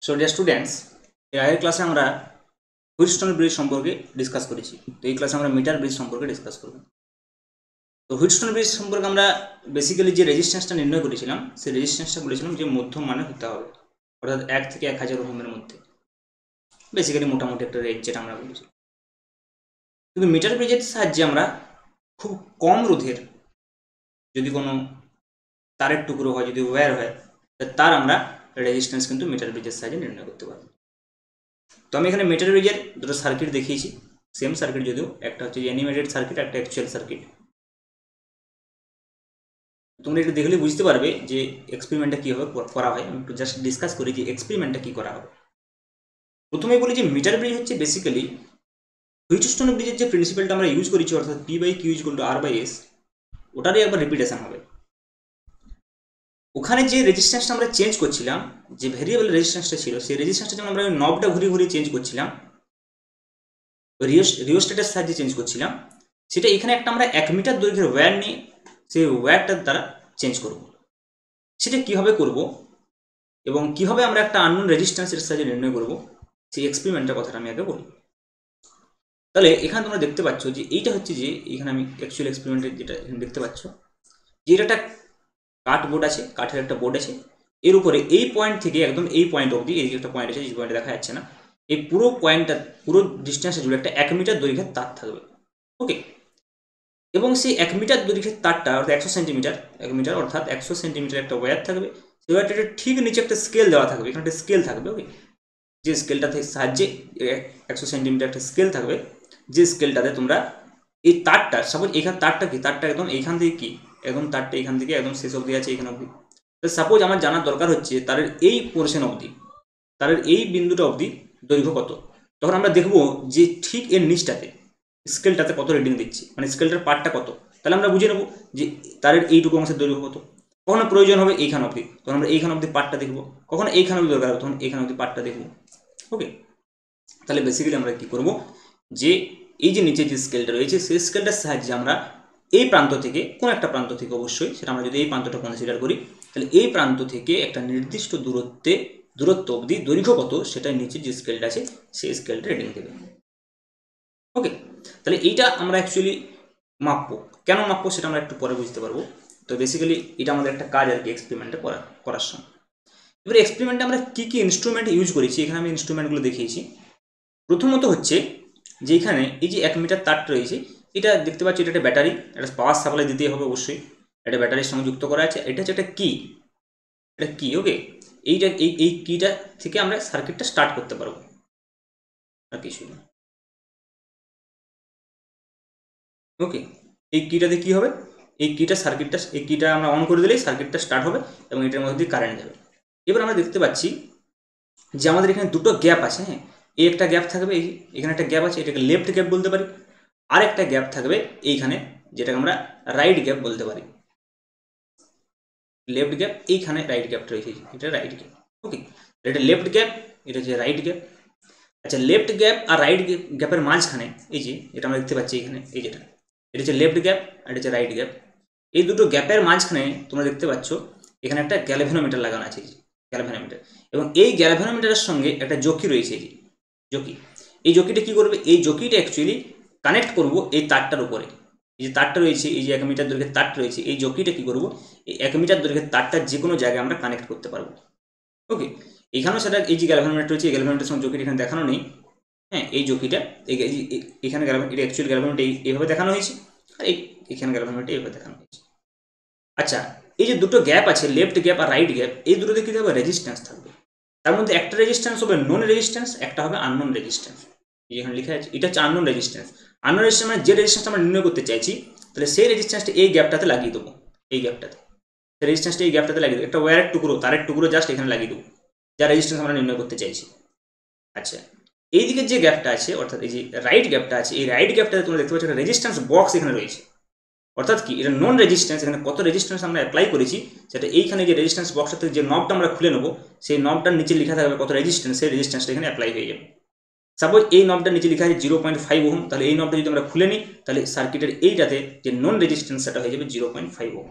So dear students, এর আগের ক্লাসে আমরা হুইটস্টোন ব্রিজ সম্পর্কে ডিসকাস করেছি। তো এই ক্লাসে আমরা মিটার ব্রিজ সম্পর্কে ডিসকাস করব। তো হুইটস্টোন ব্রিজ সম্পর্কে আমরা বেসিক্যালি যে রেজিস্ট্যান্সটা নির্ণয় করেছিলাম, সেই রেজিস্ট্যান্সটা বলেছিলাম যে মধ্যম মানে হতে হবে, অর্থাৎ 1 থেকে 1000 ওহমের মধ্যে, বেসিক্যালি মোটামুটি একটা রেঞ্জ যেটা আমরা বলেছিলাম। কিন্তু মিটার ব্রিজের সাহায্যে আমরা খুব কম রোধের যদি কোনো তারের টুকরো হয়, যদি ওয়্যার হয়, তার আমরা রেজিস্ট্যান্স কিন্তু মিটার ব্রিজের সাহায্যে নির্ণয় করতে পারবো। তো আমি এখানে মিটার ব্রিজের দুটো সার্কিট দেখিয়েছি, সেম সার্কিট, যদিও একটা হচ্ছে অ্যানিমেটেড সার্কিট, একটা অ্যাকচুয়াল সার্কিট। তোমরা একটু দেখলে বুঝতে পারবে যে এক্সপেরিমেন্টটা কীভাবে করা হয়। আমি একটু জাস্ট ডিসকাস করি যে এক্সপেরিমেন্টটা কী করা হবে। প্রথমে বলি যে মিটার ব্রিজ হচ্ছে বেসিক্যালি হুইটস্টোন ব্রিজের যে প্রিন্সিপালটা আমরা ইউজ করেছি, অর্থাৎ P/Q = R/S, ওটারই একবার রিপিটেশন হবে। ওখানে যে রেজিস্ট্যান্সটা আমরা চেঞ্জ করছিলাম, যে ভেরিয়েবল রেজিস্ট্যান্সটা ছিল, সেই রেজিস্ট্যান্সটা যেমন আমরা নবটা ঘুরিয়ে ঘুরিয়ে চেঞ্জ করছিলাম, রিওস্ট্যাটের সাহায্যে চেঞ্জ করছিলাম, সেটা এখানে একটা আমরা 1 মিটার দৈর্ঘ্যের ওয়্যার নিয়ে সেই ওয়্যারটার দ্বারা চেঞ্জ করব। সেটা কীভাবে করব এবং কীভাবে আমরা একটা আননোন রেজিস্ট্যান্সের সাহায্যে নির্ণয় করব, সেই এক্সপেরিমেন্টের কথাটা আমি আগে বলি। তাহলে এখানে তোমরা দেখতে পাচ্ছ যে এইটা হচ্ছে যে এখানে আমি অ্যাকচুয়াল এক্সপেরিমেন্টের যেটা দেখতে পাচ্ছ যে এটা একটা কাঠ বোর্ড আছে, কাঠের একটা বোর্ড আছে। এর উপরে এই পয়েন্ট থেকে একদম এই পয়েন্ট অবধি, এই একটা পয়েন্ট আছে, যে পয়েন্টে দেখা যাচ্ছে না, এই পুরো পয়েন্টটা, পুরো ডিস্টেন্সটা জুড়ে একটা 1 মিটার দৈর্ঘ্যের তার থাকবে। ওকে, এবং সেই 1 মিটার দৈর্ঘ্যের তারটা অর্থাৎ 100 সেন্টিমিটার, 1 মিটার অর্থাৎ 100 সেন্টিমিটার একটা ওয়্যার থাকবে। সেই ওয়্যারটার ঠিক নিচে একটা স্কেল দেওয়া থাকবে, এখানে একটা স্কেল থাকবে। ওকে, যে স্কেলটাতে সাহায্যে 100 সেন্টিমিটার একটা স্কেল থাকবে, যে স্কেলটাতে তোমরা এই তারটা, সাপোজ এখানে তারটা কি, তারটা একদম এইখান থেকে কি, একদম তারটা এখান থেকে একদম শেষ অবধি আছে, এখানে অবধি। তো সাপোজ আমার জানার দরকার হচ্ছে তারের এই পোর্শন অবধি, তারের এই বিন্দুটা অবধি দৈর্ঘ্য কত। তখন আমরা দেখবো যে ঠিক এর নিচটাতে স্কেলটাতে কত রিডিং দিচ্ছে, মানে স্কেলটার পার্টটা কত। তাহলে আমরা বুঝে নেবো যে তারের এইটুকু অংশের দৈর্ঘ্য কত। কখনো প্রয়োজন হবে এইখান অবধি, তখন আমরা এইখান অবধি পার্টটা দেখবো। কখনো এইখান অবধি দরকার হবে, তখন এইখান অবধি পার্টটা দেখবো। ওকে, তাহলে বেসিক্যালি আমরা কি করব, যে এই যে নিচে যে স্কেলটা রয়েছে, সেই স্কেলটার সাহায্যে আমরা এই প্রান্ত থেকে, কোন একটা প্রান্ত থেকে অবশ্যই, সেটা আমরা যদি এই প্রান্তটা কনসিডার করি, তাহলে এই প্রান্ত থেকে একটা নির্দিষ্ট দূরত্ব অবধি দৈর্ঘ্য কত, সেটার নিচে যে স্কেলটা আছে সেই স্কেলটা রিডিং দেবে। ওকে, তাহলে এইটা আমরা অ্যাকচুয়ালি মাপবো। কেন মাপবো সেটা আমরা একটু পরে বুঝতে পারবো। তো বেসিক্যালি এটা আমাদের একটা কাজ আর কি, এক্সপেরিমেন্টটা করার সময়। এবার এক্সপেরিমেন্টে আমরা কী কী ইনস্ট্রুমেন্ট ইউজ করেছি, এখানে আমি ইনস্ট্রুমেন্টগুলো দেখিয়েছি। প্রথমত হচ্ছে যে এখানে এই যে 1 মিটার তারটা রয়েছে, এটা দেখতে পাচ্ছি, এটা একটা ব্যাটারি, একটা পাওয়ার সাপ্লাই দিতেই হবে অবশ্যই, এটা ব্যাটারির সঙ্গে যুক্ত করা আছে। এটা হচ্ছে একটা কি, এটা কি। ওকে, এইটা এই কিটা থেকে আমরা সার্কিটটা স্টার্ট করতে পারবো, আর কিছু না। ওকে, এই কিটাতে কি হবে, এই কিটা আমরা অন করে দিলেই সার্কিটটা স্টার্ট হবে এবং এটার মধ্যে দিয়ে কারেন্ট যাবে। এবার আমরা দেখতে পাচ্ছি যে আমাদের এখানে দুটো গ্যাপ আছে। হ্যাঁ, এই একটা গ্যাপ থাকবে, এখানে একটা গ্যাপ আছে, এটাকে লেফট গ্যাপ বলতে পারি। আর একটা গ্যাপ থাকবে এইখানে, যেটাকে আমরা রাইট গ্যাপ বলতে পারি। লেফট গ্যাপ, এইখানে রাইট গ্যাপটা রয়েছে, এটা রাইট গ্যাপ। ওকে, এটা লেফট গ্যাপ, এটা হচ্ছে রাইট গ্যাপ। আচ্ছা, লেফট গ্যাপ আর রাইট গ্যাপের মাঝখানে এই যে এটা আমরা দেখতে পাচ্ছি এখানে, এই যেটা, এটা হচ্ছে লেফট গ্যাপ আর এটা হচ্ছে রাইট গ্যাপ। এই দুটো গ্যাপের মাঝখানে তোমরা দেখতে পাচ্ছ এখানে একটা গ্যালভানোমিটার লাগানো আছে, গ্যালভানোমিটার। এবং এই গ্যালভানোমিটারের সঙ্গে একটা জকি রয়েছে, এই যে জকি। এই জকিটা কি করবে, এই জকিটা অ্যাকচুয়ালি কানেক্ট করব এই তারটার উপরে। এই যে তারটা রয়েছে, এই যে 1 মিটার দৈর্ঘ্যের তারটা রয়েছে, এই জকিটা কি করব, এই 1 মিটার দৈর্ঘ্যের তারটা যে কোনো জায়গায় আমরা কানেক্ট করতে পারবো। ওকে, এখানেও সেটা, এই যে গ্যালভানোমিটার রয়েছে, এই গ্যালভানোমিটারের সঙ্গে জকিটা এখানে দেখানো নেই। হ্যাঁ, এই জকিটা এখানে এটা অ্যাকচুয়ালি গ্যালভানোমিটার এইভাবে দেখানো হয়েছে, আর এখানে গ্যালভানোমিটার এইভাবে দেখানো হয়েছে। আচ্ছা, এই যে দুটো গ্যাপ আছে, লেফট গ্যাপ আর রাইট গ্যাপ, এই দুটোতে কি থাকবে, রেজিস্ট্যান্স থাকবে। তার মধ্যে একটা রেজিস্ট্যান্স হবে নন রেজিস্ট্যান্স, একটা হবে আননোন রেজিস্ট্যান্স। যেখানে লেখা আছে এটা হচ্ছে আননোন রেজিস্ট্যান্স। আননোন রেজিস্ট্যান্স মানে যে রেজিস্ট্যান্স আমরা নির্ণয় করতে চাইছি, তাহলে সেই রেজিস্ট্যান্সটা এই গ্যাপটাতে লাগিয়ে দেবো, এই গ্যাপটাতে, সেই রেজিস্ট্যান্সটা এই গ্যাপটাতে লাগিয়ে দেবো। একটা ওয়্যারের টুকরো, তারের টুকরো জাস্ট এখানে লাগিয়ে দেবো, যা রেজিস্ট্যান্স আমরা নির্ণয় করতে চাইছি। আচ্ছা, এই দিকের যে গ্যাপটা আছে, অর্থাৎ এই যে রাইট গ্যাপটা আছে, এই রাইট গ্যাপটাতে তোমরা দেখতে পাচ্ছ একটা রেজিস্ট্যান্স বক্স এখানে রয়েছে। অর্থাৎ কি, এটা নন রেজিস্ট্যান্স। এখানে কত রেজিস্ট্যান্স আমরা অ্যাপ্লাই করেছি, সেটা এইখানে যে রেজিস্ট্যান্স বক্সটাতে যে নবটা আমরা খুলে নেবো, সেই নবটার নিচে লেখা থাকবে কত রেজিস্ট্যান্স, সেই রেজিস্ট্যান্সটা এখানে অ্যাপ্লাই হয়ে যাবে। সাপোজ এই নবটার নিচে লেখা আছে 0.5 ওহম, তাহলে এই নবটা যদি আমরা খুলে নিই, তাহলে সার্কিটের এইটাতে যে নন রেজিস্ট্যান্স সেটা হয়ে যাবে 0.5 ওহম।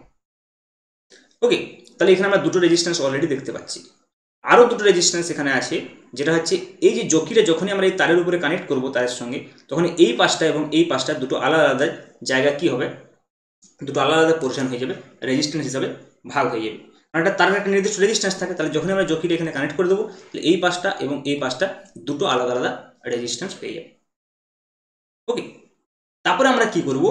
ওকে, তাহলে এখানে আমরা দুটো রেজিস্ট্যান্স অলরেডি দেখতে পাচ্ছি। আরও দুটো রেজিস্ট্যান্স এখানে আছে, যেটা হচ্ছে এই যে জকিটা যখনই আমরা এই তারের উপরে কানেক্ট করব তারের সঙ্গে, তখন এই পাশটা এবং এই পাশটা দুটো আলাদা আলাদা জায়গা কি হবে, দুটো আলাদা আলাদা পোর্শন হয়ে যাবে, রেজিস্ট্যান্স হিসাবে ভাগ হয়ে যাবে। কারণ একটা তারের একটা নির্দিষ্ট রেজিস্ট্যান্স থাকে, তাহলে যখনই আমরা জকিটা এখানে কানেক্ট করে দেবো, তাহলে এই পাশটা এবং এই পাশটা দুটো আলাদা আলাদা রেজিস্ট্যান্স পেয়ে যাবে। ওকে, তারপরে আমরা কি করব,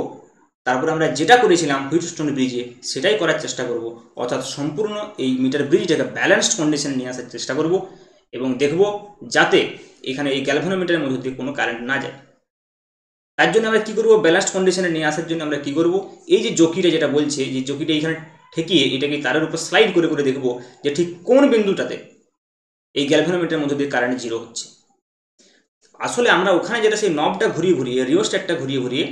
তারপরে আমরা যেটা করেছিলাম হুইটস্টোন ব্রিজে সেটাই করার চেষ্টা করব, অর্থাৎ সম্পূর্ণ এই মিটার ব্রিজটাকে ব্যালেন্সড কন্ডিশনে নিয়ে আসার চেষ্টা করব এবং দেখব যাতে এখানে এই গ্যালভানোমিটারের মধ্যে দিয়ে কোনো কারেন্ট না যায়। তার জন্য আমরা কি করব, ব্যালেন্সড কন্ডিশনে নিয়ে আসার জন্য আমরা কি করব, এই যে জকিটা যেটা বলছে, যে জকিটা এখানে ঠেকিয়ে এটাকে তারের উপর স্লাইড করে করে দেখব যে ঠিক কোন বিন্দুটাতে এই গ্যালভানোমিটারের মধ্যে দিয়ে কারেন্ট জিরো হচ্ছে। আসলে আমরা ওখানে যেটা সেই নবটা ঘুরিয়ে ঘুরিয়ে, রিওস্ট্যাটটা ঘুরিয়ে ঘুরিয়ে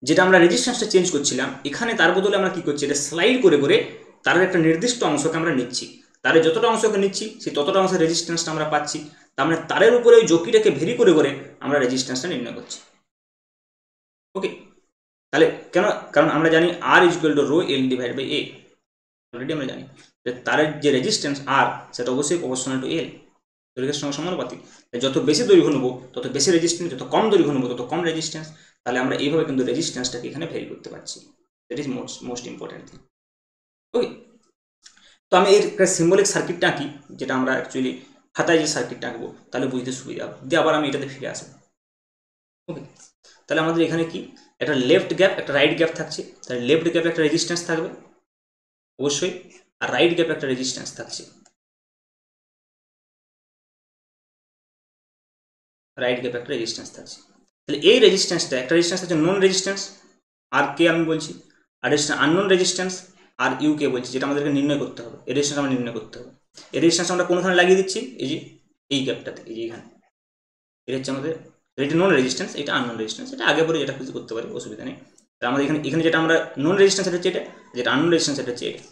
যেটা আমরা রেজিস্ট্যান্সটা চেঞ্জ করছিলাম, এখানে তার বদলে আমরা কি করছি, এটা স্লাইড করে করে তারের একটা নির্দিষ্ট অংশকে আমরা নিচ্ছি, তারের যতটা অংশকে নিচ্ছি সেই ততটা অংশের রেজিস্ট্যান্সটা আমরা পাচ্ছি। তার মানে তারের উপরে ওই জকিটাকে ভেরি করে করে আমরা রেজিস্ট্যান্সটা নির্ণয় করছি। ওকে, তাহলে কেন, কারণ আমরা জানি R equal to rho L divide by A, already আমরা জানি যে তারের যে রেজিস্ট্যান্স আর সেটা অবশ্যই প্রপোর্শনাল টু এল, দৈর্ঘ্যের সঙ্গে সমানুপাতিক। যত বেশি দৈর্ঘ্য নেবো তত বেশি রেজিস্ট্যান্স, যত কম দৈর্ঘ্য নেবো তত কম রেজিস্ট্যান্স। তাহলে আমরা এইভাবে কিন্তু রেজিস্ট্যান্সটাকে এখানে ভ্যারি করতে পারছি, that is most important thing. Okay, তো আমি এর একটা সিম্বলিক সার্কিটটা আঁকি, যেটা আমরা অ্যাকচুয়ালি খাতায় যে সার্কিটটা আঁকবো তাহলে বুঝতে সুবিধা হবে, দিয়ে আবার আমি এটাতে ফিরে আসবো। ওকে, তাহলে আমাদের এখানে কি একটা লেফট গ্যাপ একটা রাইট গ্যাপ থাকছে, তাহলে লেফট গ্যাপে একটা রেজিস্ট্যান্স থাকবে অবশ্যই, আর রাইট গ্যাপে একটা রেজিস্ট্যান্স থাকছে, রাইট গ্যাপে একটা রেজিস্ট্যান্স থাকছে। তাহলে এই রেজিস্ট্যান্সটা, একটা রেজিস্ট্যান্স হচ্ছে নন রেজিস্ট্যান্স আর কে আমি বলছি, R resistance unknown resistance R U K বলছি, যেটা আমাদেরকে নির্ণয় করতে হবে, এই রেজিস্ট্যান্স আমরা নির্ণয় করতে হবে। এই রেজিস্ট্যান্স আমরা কোনখানে লাগিয়ে দিচ্ছি, এই যে এই গ্যাপটাতে, এই যে এখানে, এটা হচ্ছে আমাদের, এটা নন রেজিস্ট্যান্স, এটা আননোন রেজিস্ট্যান্স, এটা আগে পরে যেটা খুঁজে করতে পারি, অসুবিধা নেই। তাহলে আমাদের এখানে এখানে যেটা আমরা নন রেজিস্ট্যান্স এটা হচ্ছে এটা, যেটা আননোন রেজিস্ট্যান্স এটা হচ্ছে এটা।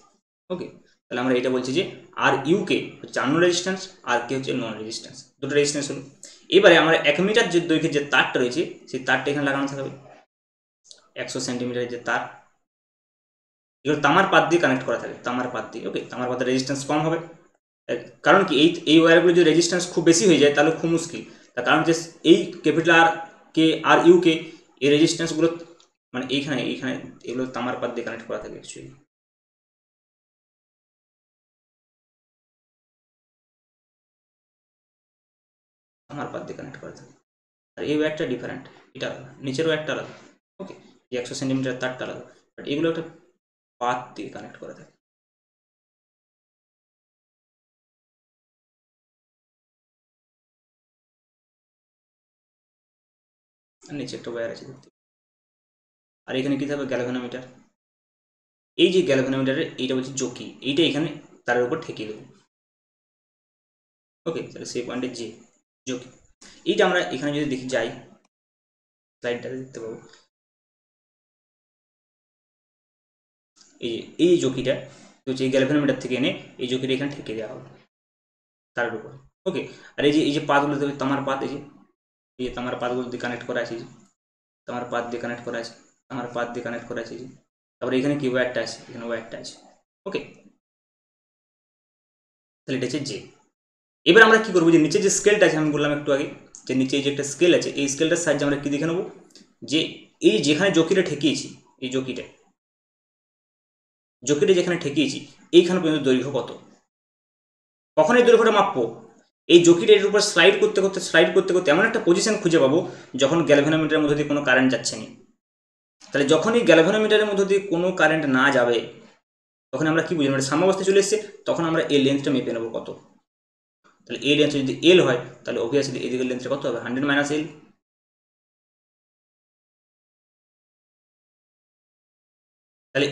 ওকে, তাহলে আমরা এটা বলছি যে আর ইউ কে হচ্ছে আননোন রেজিস্ট্যান্স, আর কে হচ্ছে নন রেজিস্ট্যান্স, দুটো রেজিস্ট্যান্স হলো। এবারে আমরা 1 মিটার যে দৈর্ঘ্যের যে তারটা রয়েছে সেই তারটা এখানে লাগানো থাকবে, 100 সেন্টিমিটারের যে তার, এগুলো তামার পাত দিয়ে কানেক্ট করা থাকে, তামার পাত দিয়ে। ওকে, তামার পাতের রেজিস্ট্যান্স কম হবে, কারণ কি এই ওয়্যারগুলো যদি রেজিস্ট্যান্স খুব বেশি হয়ে যায় তাহলে খুব মুশকিল, তার কারণ যে এই ক্যাপিটাল আর কে আর ইউ কে এই রেজিস্ট্যান্সগুলো মানে এইখানে এইখানে এগুলো তামার পাত দিয়ে কানেক্ট করা থাকে অ্যাকচুয়ালি। তামার পাত দিয়ে কানেক্ট করা থাকে, আর এই ওয়্যারটা ডিফারেন্ট, এটা আলাদা, নিচের ওয়্যারটা আলাদা। ওকে, এই 100 সেন্টিমিটার তারটা আলাদা, বাট এগুলো একটা পাত দিয়ে কানেক্ট করা থাকে। আর নিচে একটা ওয়্যার আছে দেখতে, আর এখানে কী থাকবে, গ্যালভানোমিটার। এই যে গ্যালভানোমিটারের এইটা বলছে জকি, এইটা এখানে তারের উপর ঠেকিয়ে দেবো। ওকে, তাহলে সেই পয়েন্টে যে জকি, এইটা আমরা এখানে যদি দেখি যাই স্লাইডটাতে দেখতে পাবো, এই জকিটা হচ্ছে এই গ্যালভানোমিটার থেকে এনে এই জকিটা এখানে ঠেকে দেওয়া হবে তারের উপর। ওকে, আর এই যে পাতগুলো দেবে তামার পাত, এই যে তামার পাতগুলো দিয়ে কানেক্ট করা আছে, তামার পাত দিয়ে কানেক্ট করা আছে, তামার পাত দিয়ে কানেক্ট করা আছে। তারপরে এখানে কি ওয়্যারটা আছে, এখানে ওয়্যারটা আছে। ওকে, তাহলে এটা হচ্ছে যে। এবার আমরা কি করবো, যে নিচে যে স্কেলটা আছে আমি বললাম একটু আগে, যে নিচে যে একটা স্কেল আছে, এই স্কেলটার সাহায্যে আমরা কি দেখে নেবো, যে এই যেখানে জকিটা ঠেকিয়েছি, এই জকিটা যেখানে ঠেকিয়েছি এইখানে পর্যন্ত দৈর্ঘ্য কত, কখন এই দৈর্ঘ্যটা মাপবো, এই জকিটা এর উপর স্লাইড করতে করতে এমন একটা পজিশন খুঁজে পাবো যখন গ্যালভানোমিটারের মধ্যে দিয়ে কোনো কারেন্ট যাচ্ছে না। তাহলে যখন এই গ্যালভানোমিটারের মধ্যে দিয়ে কোনো কারেন্ট না যাবে তখন আমরা কি বুঝি, মানে সাম্যাবস্থায় চলে এসছে, তখন আমরা এই লেন্থটা মেপে নেবো কত। তাহলে এই লেন্থ যদি এল হয় তাহলে অবভিয়াসলি এদিকের লেন্থটা কত হবে, 100 মাইনাস এল। তাহলে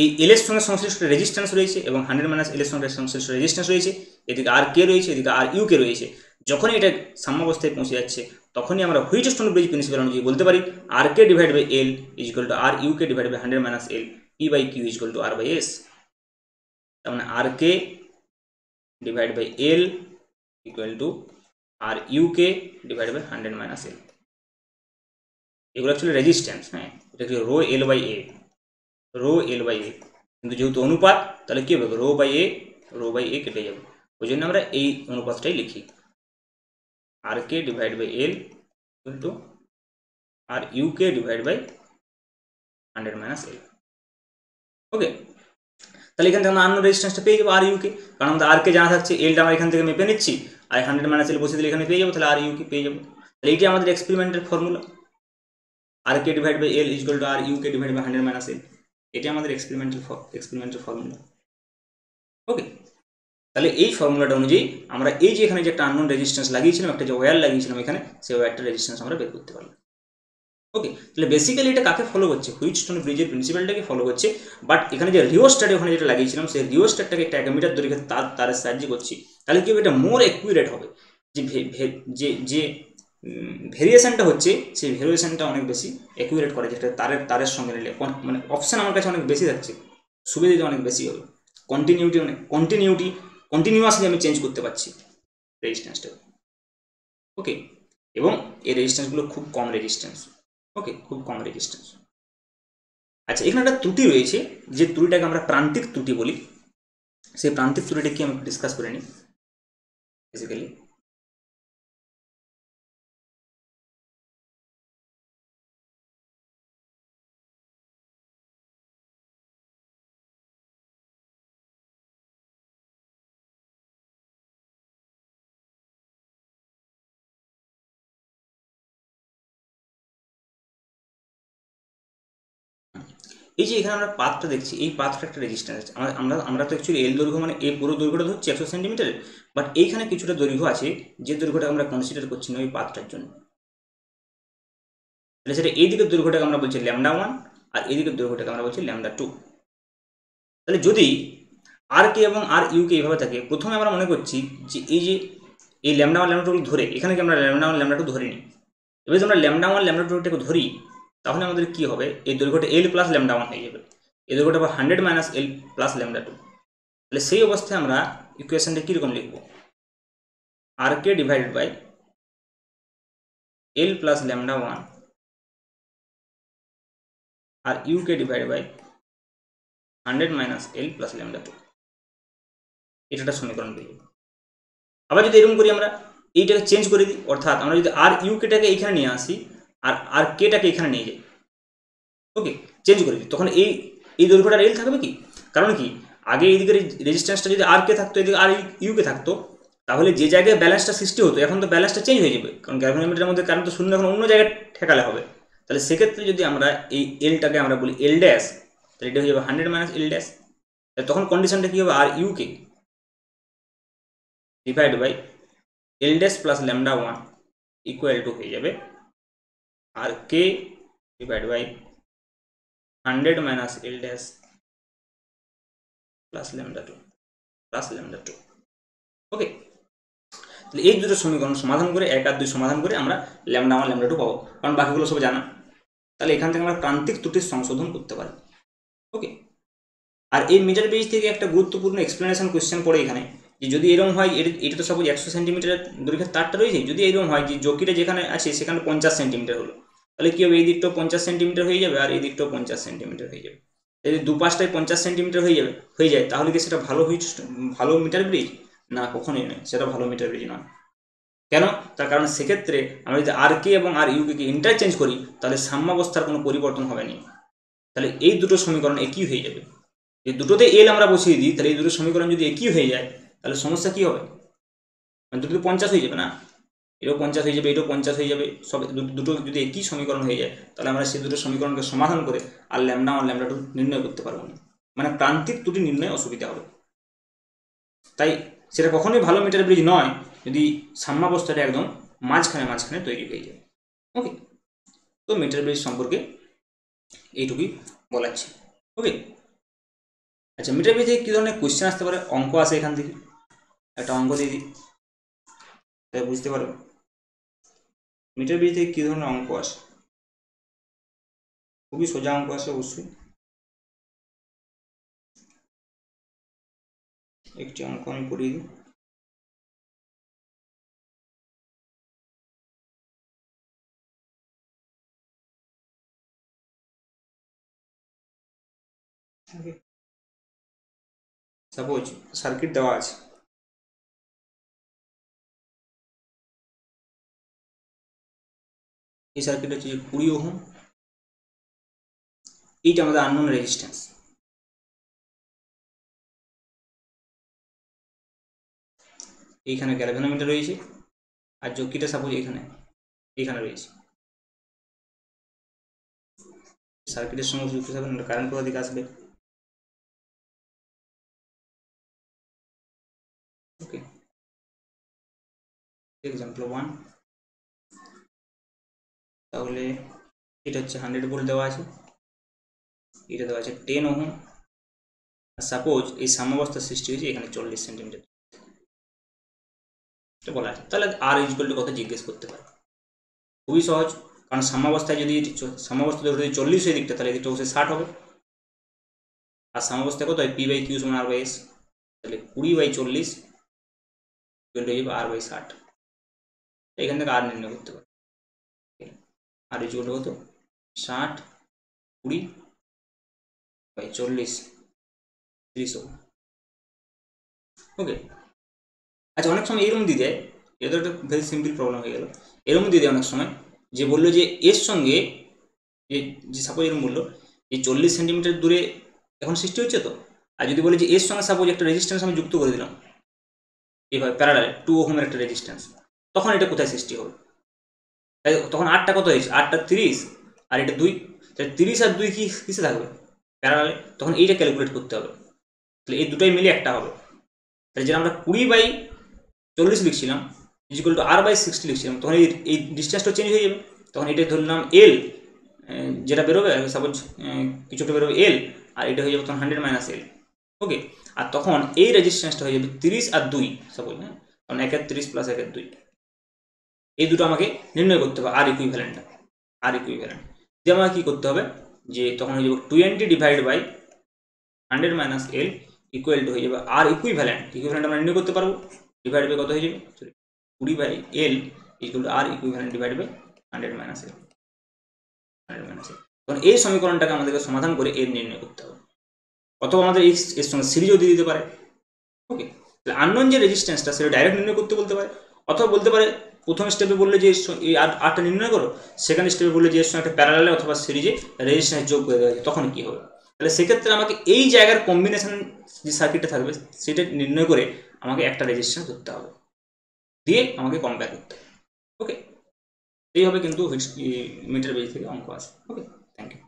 এই এল এর সঙ্গে সংশ্লিষ্ট রেজিস্ট্যান্স রয়েছে এবং 100 মাইনাস এল এর সঙ্গে সংশ্লিষ্ট রেজিস্ট্যান্স রয়েছে, এদিকে আর কে রয়েছে, এদিকে আর ইউ কে রয়েছে। যখনই এটা সাম্যাবস্থায় পৌঁছে যাচ্ছে তখনই আমরা হুইটস্টোন ব্রিজ প্রিন্সিপাল অনুযায়ী বলতে পারি R K divide by L is equal to R U K divide by 100 minus L, E by Q is equal to R by S. তার মানে R K divide by L equal to R U K divide by 100 minus L. এগুলো actually resistance, হ্যাঁ, এটা কি rho L by A, rho L by A, কিন্তু যেহেতু অনুপাত তাহলে কী হবে, রো বাই এ কেটে যাবে, ওই জন্য আমরা এই অনুপাতটাই লিখি, R K divide by L equal to R U K divide by 100 minus L. Okay, তাহলে এখান থেকে আমরা আননোন রেজিস্ট্যান্সটা পেয়ে যাবো আর ইউকে, কারণ আমাদের আর কে জানা থাকছে, এলটা আমরা এখান থেকে মেপে নিচ্ছি, আর 100 মাইনাস এল বসে দিলে এখানে পেয়ে যাবো, তাহলে আর ইউকে পেয়ে যাবো। তাহলে এইটি আমাদের এক্সপেরিমেন্টের formula, R K divide by L is equal to R U K divide by 100 minus L. এটি আমাদের এক্সপেরিমেন্টের ফর্মুলা। ওকে, তাহলে এই ফর্মুলাটা অনুযায়ী আমরা এই যে এখানে যে একটা আননোন রেজিস্ট্যান্স লাগিয়েছিলাম, একটা যে ওয়্যার লাগিয়েছিলাম এখানে, সেই ওয়্যারটার রেজিস্ট্যান্স আমরা বের করতে পারলাম। ওকে, তাহলে বেসিক্যালি এটা কাকে ফলো করছে, হুইটস্টোন ব্রিজের প্রিন্সিপালটাকে ফলো করছে। বাট এখানে যে রিওস্ট্যাট ওখানে যেটা লাগিয়েছিলাম, সেই রিওস্ট্যাটটাকে একটা 1 মিটার দৈর্ঘ্যের তারের সাহায্যে করছি। তাহলে কি হবে, এটা মোর অ্যাকুরেট হবে, যে যে ভেরিয়েশনটা হচ্ছে সেই ভেরিয়েশনটা অনেক বেশি অ্যাকুরেট করে, যেটা তারের সঙ্গে নিলে মানে অপশান আমার কাছে অনেক বেশি থাকছে, সুবিধা অনেক বেশি হবে, কন্টিনিউয়াসলি আমি চেঞ্জ করতে পারছি রেজিস্ট্যান্সটা। ওকে, এবং এই রেজিস্ট্যান্সগুলো খুব কম রেজিস্ট্যান্স। ওকে, খুব কম রেজিস্ট্যান্স। আচ্ছা, এখানে একটা ত্রুটি রয়েছে, যে ত্রুটিটাকে আমরা প্রান্তিক ত্রুটি বলি। সেই প্রান্তিক ত্রুটিটা কি আমি ডিসকাস করে নিই। বেসিক্যালি এই যে এখানে আমরা পাথটা দেখছি, এই পাথটা একটা রেজিস্ট্যান্স আছে। আমরা তো অ্যাকচুয়ালি এল দৈর্ঘ্য মানে এই পুরো দৈর্ঘ্যটা ধরছি 100 সেন্টিমিটারের, বাট এইখানে কিছুটা দৈর্ঘ্য আছে যে দৈর্ঘ্যটা আমরা কনসিডার করছি না ওই পাথটার জন্য। তাহলে সেটা এই দিকের দৈর্ঘ্যটাকে আমরা বলছি λ1, আর এই দিকের দৈর্ঘ্যটাকে আমরা বলছি λ2। তাহলে যদি আর কে এবং আর ইউকে এইভাবে থাকে, প্রথমে আমরা মনে করছি যে এই λ1 λ2 ধরে, এখানে কি আমরা λ1 λ2 ধরে নিই। এবার যদি আমরা λ1 λ2টাকে ধরি, তাহলে আমাদের কি হবে, এই দৈর্ঘ্যটা এল প্লাস λ1 হয়ে যাবে, এই দৈর্ঘ্যটা আবার 100 মাইনাস এল প্লাস λ2। তাহলে সেই অবস্থায় আমরা ইকুয়েশনটা কীরকম লিখব, R K divided by L plus λ1 R U K divide by 100 minus L plus λ2, এটা একটা সমীকরণ পেয়ে যাবো। আবার যদি এরকম করি, আমরা এইটাকে চেঞ্জ করে দিই, অর্থাৎ আমরা যদি আর ইউকেটাকে এইখানে নিয়ে আসি আর আর কেটাকে এখানে নিয়ে যাই, ওকে, চেঞ্জ করে দিই, তখন এই এই দৈর্ঘ্যটার এল থাকবে কি, কারণ কি আগে এইদিকে রেজিস্ট্যান্সটা যদি আর কে থাকতো, এদিকে আর ইউকে থাকতো, তাহলে যে জায়গায় ব্যালেন্সটা সৃষ্টি হতো, এখন তো ব্যালেন্সটা চেঞ্জ হয়ে যাবে, কারণ গ্যালভানোমিটারের মধ্যে কারেন্ট তো শূন্য, এখন অন্য জায়গায় ঠেকালে হবে। তাহলে সেক্ষেত্রে যদি আমরা এই এলটাকে আমরা বলি এল ড্যাশ, তাহলে এটা হয়ে যাবে 100 মাইনাস এল ড্যাশ। তখন কন্ডিশনটা কী হবে, আর U K divide by L dash plus λ1 equal to হয়ে যাবে আর K divide by 100 minus L dash plus λ2। Okay, তাহলে এই দুটো সমীকরণ সমাধান করে, 1 আর 2 সমাধান করে আমরা λ1 λ2 পাবো, কারণ বাকিগুলো সব জানা। তাহলে এখান থেকে আমরা প্রান্তিক ত্রুটির সংশোধন করতে পারি। ওকে, আর এই মিটার বেজ থেকে একটা গুরুত্বপূর্ণ এক্সপ্লেনেশন কোয়েশ্চেন পড়ে এখানে, যে যদি এরকম হয়, এটা তো সাপোজ 100 সেন্টিমিটারের দৈর্ঘ্যের তারটা রয়েছে, যদি এরকম হয় যে জকিটা যেখানে আছে সেখানে 50 সেন্টিমিটার হলো, তাহলে কী হবে, এই দিকটাও 50 সেন্টিমিটার হয়ে যাবে আর এই দিকটাও 50 সেন্টিমিটার হয়ে যাবে। যদি দুপাশটায় 50 সেন্টিমিটার হয়ে যায়, তাহলে কি সেটা ভালো মিটার ব্রিজ? না, কখনোই নয়, সেটা ভালো মিটার ব্রিজ নয়। কেন? তার কারণ সেক্ষেত্রে আমরা যদি আর কে এবং আর ইউকে ইন্টারচেঞ্জ করি, তাহলে সাম্যাবস্থার কোনো পরিবর্তন হবে না। তাহলে এই দুটো সমীকরণ একই হয়ে যাবে। এই দুটোতে এল আমরা বসিয়ে দিই, তাহলে এই দুটো সমীকরণ যদি একই হয়ে যায়, তাহলে সমস্যা কী হবে, মানে দুটো 50 হয়ে যাবে না, এটাও 50 হয়ে যাবে, এটাও 50 হয়ে যাবে, সব দুটো যদি একই সমীকরণ হয়ে যায়, তাহলে আমরা সেই দুটো সমীকরণকে সমাধান করে আর λ1 λ2 নির্ণয় করতে পারবো না, মানে প্রান্তিক ত্রুটি নির্ণয়ে অসুবিধা হবে। তাই সেটা কখনোই ভালো মিটার ব্রিজ নয় যদি সাম্যাবস্থাটা একদম মাঝখানে তৈরি হয়ে যায়। ওকে, তো মিটার ব্রিজ সম্পর্কে এইটুকুই বলাচ্ছি। ওকে, আচ্ছা, মিটার ব্রিজ থেকে কী ধরনের কোয়েশ্চেন আসতে পারে, অঙ্ক আসে এখান থেকে, একটা অঙ্ক দিয়ে দিই তাই বুঝতে পারবে মিটার ব্রিজ থেকে কী ধরনের অঙ্ক আসে। খুবই সোজা অঙ্ক আসে অবশ্যই। একটি অঙ্ক আমি করিয়ে দিই। ওকে, সাপোজ সার্কিট দেওয়া আছে, এই সার্কিট হচ্ছে 20 ওহম, এইটা আমাদের আননোন রেজিস্ট্যান্স। এইখানে গ্যালভানোমিটার রয়েছে আর জকিটা সাপোজ এখানে রয়েছে। সার্কিটের সঙ্গে যুক্ত থাকবেন, কারেন্ট কোথা থেকে আসবে। ওকে, এক্সাম্পল 1, তাহলে এটা হচ্ছে 100 ভোল্ট দেওয়া আছে, এটা দেওয়া আছে 10 ওহম, আর সাপোজ এই সাম্যাবস্থার সৃষ্টি হয়েছে এখানে 40 সেন্টিমিটার বলা আছে। তাহলে আর ইকুয়াল টু কত জিজ্ঞেস করতে পারে, খুবই সহজ, কারণ সাম্যাবস্থায় যদি সাম্যাবস্থা ধরে যদি 40 হয় দিকটা, তাহলে এদিকটা অবশ্যই 60 হবে। আর সাম্যাবস্থায় কত হয়, P/Q সমান R/S, তাহলে 20/40 ইকুয়াল টু হয়ে যাবে R/60। এখান থেকে আর নির্ণয় করতে পারে, আর ইকুয়াল টু কত, 60 20/40 30 ওহম। ওকে, আচ্ছা অনেক সময় এরকম দিয়ে দেয়, এটা তো একটা ভেরি সিম্পল প্রবলেম হয়ে গেল। এরকম দিয়ে দেয় অনেক সময়, যে বললো যে এর সঙ্গে যে সাপোজ এরকম বললো যে 40 সেন্টিমিটার দূরে এখন সৃষ্টি হচ্ছে তো, আর যদি বলে যে এর সঙ্গে সাপোজ একটা রেজিস্ট্যান্স আমি যুক্ত করে দিলাম এভাবে প্যারালালে 2 ওহমের একটা রেজিস্ট্যান্স, তখন এটা কোথায় সৃষ্টি হবে। তাই তখন আটটা কত হয়েছে, 8টা 30 আর এটা 2, তাহলে 30 আর 2 কিসে থাকবে, প্যারালালে। তখন এইটা ক্যালকুলেট করতে হবে, তাহলে এই দুটাই মিলে একটা হবে। তাহলে যেটা আমরা 20/40 লিখছিলাম ইকুয়াল টু R/60 লিখছিলাম, তখন এই ডিস্টেন্সটা চেঞ্জ হয়ে যাবে। তখন এটা ধরলাম L, যেটা বেরোবে সাপোজ কিছু একটা বেরোবে L, আর এটা হয়ে যাবে তখন 100 - L। ওকে, আর তখন এই রেজিস্ট্যান্সটা হয়ে যাবে 30 আর 2 সাপোজ, হ্যাঁ, কারণ 1 এর 30 প্লাস 1 এর 2, এই দুটো আমাকে নির্ণয় করতে হবে, আর ইকুইভ্যালেন্টটা। আর ইকুইভ্যালেন্ট দিয়ে আমাকে কী করতে হবে, যে তখন হয়ে যাবে 20 divide by 100 - L equal to হয়ে যাবে আর ইকুইভ্যালেন্ট। ইকুইভ্যালেন্ট আমরা নির্ণয় করতে পারবো, ডিভাইড বাই কত হয়ে যাবে, 20/L ইকুয়াল টু আর equivalent divide by 100 - L, 100 - L। তখন এই সমীকরণটাকে আমাদেরকে সমাধান করে এর নির্ণয় করতে হবে, অথবা আমাদের এর সঙ্গে সিরিজও দিয়ে দিতে পারে। ওকে, তাহলে আননোন যে রেজিস্ট্যান্সটা সেটা ডাইরেক্ট নির্ণয় করতে বলতে পারে, অথবা বলতে পারে প্রথম স্টেপে বললে যে এই আটটা নির্ণয় করো, সেকেন্ড স্টেপে বললে যে এর সঙ্গে একটা প্যারালালে অথবা সিরিজে রেজিস্ট্যান্স যোগ করে দেওয়া যায়, তখন কী হবে। তাহলে সেক্ষেত্রে আমাকে এই জায়গার কম্বিনেশন যে সার্কিটটা থাকবে সেটা নির্ণয় করে আমাকে একটা রেজিস্ট্যান্স ধরতে হবে, দিয়ে আমাকে কম্পেয়ার করতে হবে। ওকে, এইভাবে কিন্তু মিটার বেজ থেকে অঙ্ক আসে। ওকে, থ্যাংক ইউ।